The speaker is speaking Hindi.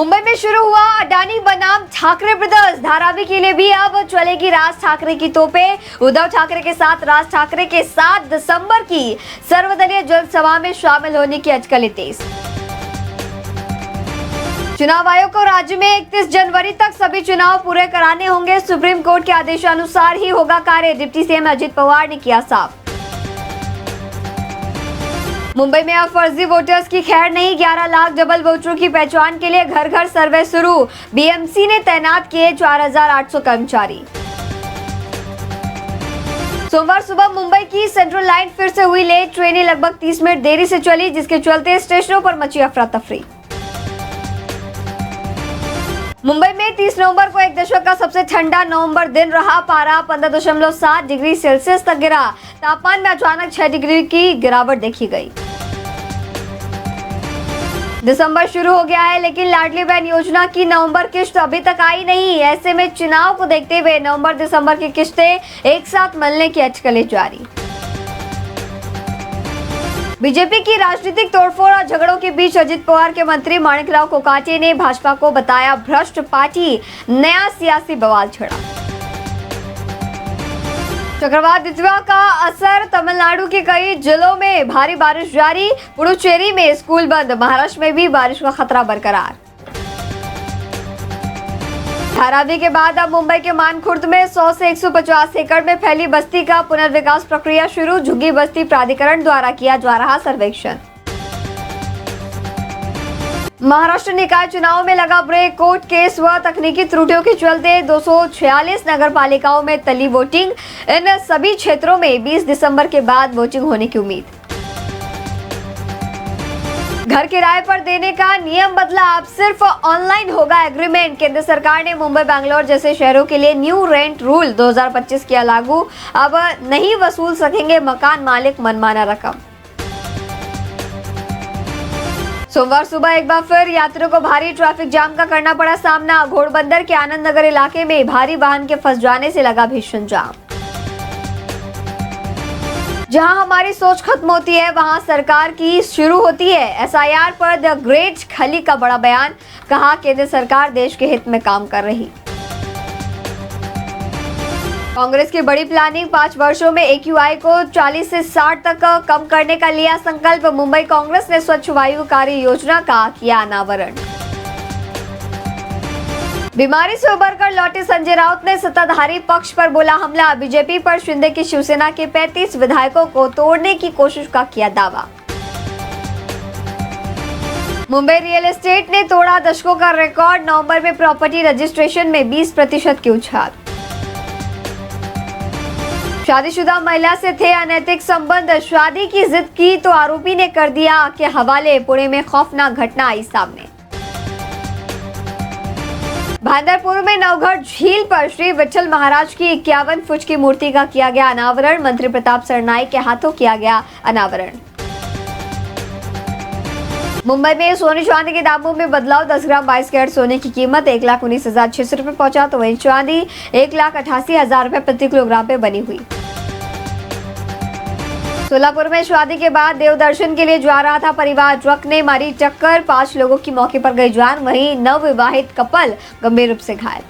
मुंबई में शुरू हुआ अडानी बनाम ठाकरे ब्रदर्स। धारावी के लिए भी अब चलेगी राज ठाकरे की तोपें। उद्धव ठाकरे के साथ राज ठाकरे के 7 दिसंबर की सर्वदलीय जनसभा में शामिल होने की अटकलें तेज। चुनाव आयोग को राज्य में 31 जनवरी तक सभी चुनाव पूरे कराने होंगे। सुप्रीम कोर्ट के आदेशानुसार ही होगा कार्य, डिप्टी सीएम अजित पवार ने किया साफ। मुंबई में अब फर्जी वोटर्स की खैर नहीं। 11 लाख डबल वोटरों की पहचान के लिए घर घर सर्वे शुरू। बीएमसी ने तैनात किए 4800 कर्मचारी। सोमवार सुबह मुंबई की सेंट्रल लाइन फिर से हुई लेट। ट्रेनें लगभग 30 मिनट देरी से चली, जिसके चलते स्टेशनों पर मची अफरा तफरी। मुंबई में 30 नवंबर को एक दशक का सबसे ठंडा नवंबर दिन रहा। पारा 15.7 डिग्री सेल्सियस तक गिरा। तापमान में अचानक 6 डिग्री की गिरावट देखी गई। दिसंबर शुरू हो गया है, लेकिन लाडली बहन योजना की नवंबर किश्त अभी तक आई नहीं। ऐसे में चुनाव को देखते हुए नवंबर दिसंबर की किश्तें एक साथ मिलने की अटकलें जारी। बीजेपी की राजनीतिक तोड़फोड़ और झगड़ों के बीच अजित पवार के मंत्री माणिकराव कोकाटे ने भाजपा को बताया भ्रष्ट पार्टी। नया सियासी बवाल छिड़ा। चक्रवात दितवा का असर। तमिलनाडु के कई जिलों में भारी बारिश जारी। पुडुचेरी में स्कूल बंद। महाराष्ट्र में भी बारिश का खतरा बरकरार। धारावी के बाद अब मुंबई के मानखुर्द में 100 से 150 एकड़ में फैली बस्ती का पुनर्विकास प्रक्रिया शुरू। झुग्गी बस्ती प्राधिकरण द्वारा किया जा रहा सर्वेक्षण। महाराष्ट्र निकाय चुनाव में लगा ब्रेक। कोर्ट केस व तकनीकी त्रुटियों के चलते 246 नगर पालिकाओं में टली वोटिंग। इन सभी क्षेत्रों में 20 दिसंबर के बाद वोटिंग होने की उम्मीद। घर किराए पर देने का नियम बदला। अब सिर्फ ऑनलाइन होगा एग्रीमेंट। केंद्र सरकार ने मुंबई बेंगलोर जैसे शहरों के लिए न्यू रेंट रूल 2025 किया लागू। अब नहीं वसूल सकेंगे मकान मालिक मनमाना रकम। सोमवार सुबह एक बार फिर यात्रियों को भारी ट्रैफिक जाम का करना पड़ा सामना। घोड़बंदर के आनंद नगर इलाके में भारी वाहन के फंस जाने से लगा भीषण जाम। जहां हमारी सोच खत्म होती है, वहां सरकार की शुरू होती है। एसआईआर पर द ग्रेट खली का बड़ा बयान। कहा केंद्र सरकार देश के हित में काम कर रही। कांग्रेस की बड़ी प्लानिंग। 5 वर्षों में AQI को 40 से 60 तक कम करने का लिया संकल्प। मुंबई कांग्रेस ने स्वच्छ वायु कार्य योजना का किया अनावरण। बीमारी से उबरकर लौटे संजय राउत ने सत्ताधारी पक्ष पर बोला हमला। बीजेपी पर शिंदे की शिवसेना के 35 विधायकों को तोड़ने की कोशिश का किया दावा। मुंबई रियल एस्टेट ने तोड़ा दशकों का रिकॉर्ड। नवंबर में प्रॉपर्टी रजिस्ट्रेशन में 20% की उछाल। शादीशुदा महिला से थे अनैतिक संबंध। शादी की जिद की तो आरोपी ने कर दिया के हवाले। पुणे में खौफनाक घटना आई सामने। भांडरपुर में नवघर झील पर श्री विठल महाराज की 51 फुट की मूर्ति का किया गया अनावरण। मंत्री प्रताप सरनाईक के हाथों किया गया अनावरण। मुंबई में सोने चांदी के दामों में बदलाव। 10 ग्राम 22 कैरेट सोने की कीमत 1,19,600 रुपए पहुंचा, तो वहीं चांदी 1,88,000 रुपए प्रति किलोग्राम पे बनी हुई। सोलापुर में शादी के बाद देव दर्शन के लिए जा रहा था परिवार। ट्रक ने मारी टक्कर। 5 लोगों की मौके पर गई जान। वहीं नवविवाहित कपल गंभीर रूप से घायल।